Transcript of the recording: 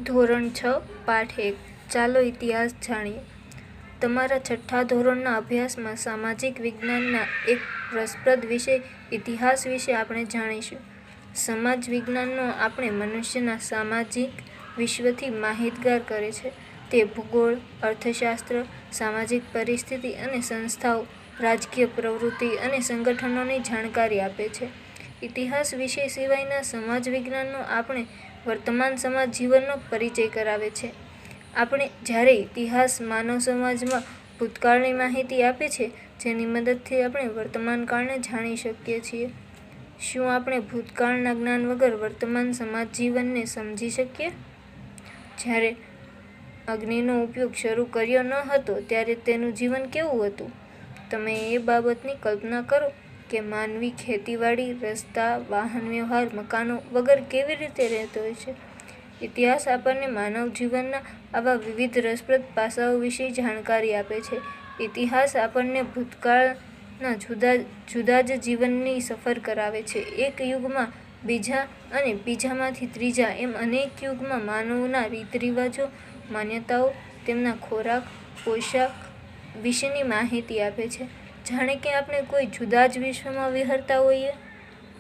ધોરણ 6 પાઠ 1 ચાલો ઇતિહાસ જાણીએ. તમારા છઠ્ઠા ધોરણના અભ્યાસમાં સામાજિક વિજ્ઞાનના એક રસપ્રદ વિષય ઇતિહાસ વિશે આપણે જાણીશું. સમાજ વિજ્ઞાનનો આપણે મનુષ્યના સામાજિક વિશ્વથી માહિતગાર કરે છે. તે ભૂગોળ, અર્થશાસ્ત્ર, સામાજિક પરિસ્થિતિ અને સંસ્થાઓ, રાજકીય પ્રવૃત્તિ અને સંગઠનોની જાણકારી આપે છે. ઇતિહાસ વિષય સિવાયના સમાજ વિજ્ઞાનનો આપણે વર્તમાન સમાજ જીવનનો પરિચય કરાવે છે. આપણે જ્યારે ઇતિહાસ માનવ સમાજમાં ભૂતકાળની માહિતી આપે છે, જેની મદદથી આપણે વર્તમાન કાળને જાણી શકીએ છીએ. શું આપણે ભૂતકાળના જ્ઞાન વગર વર્તમાન સમાજ જીવનને સમજી શકીએ? જ્યારે અગ્નિનો ઉપયોગ શરૂ કર્યો ન હતો ત્યારે તેનું જીવન કેવું હતું? તમે એ બાબતની કલ્પના કરો કે માનવી ખેતીવાડી, રસ્તા, વાહન વ્યવહાર, મકાનો વગર કેવી રીતે રહેતો હશે. ઇતિહાસ આપણને માનવ જીવનના આવા વિવિધ રસપ્રદ પાસાઓ વિશે જાણકારી આપે છે. ઇતિહાસ આપણને ભૂતકાળના જુદા જ જીવનની સફર કરાવે છે. એક યુગમાં બીજા અને બીજામાંથી ત્રીજા એમ અનેક યુગમાં માનવોના રીતરિવાજો, માન્યતાઓ, તેમના ખોરાક, પોશાક વિશેની માહિતી આપે છે. જાણે કે આપણે કોઈ જુદા જ વિશ્વમાં વિહરતા હોઈએ.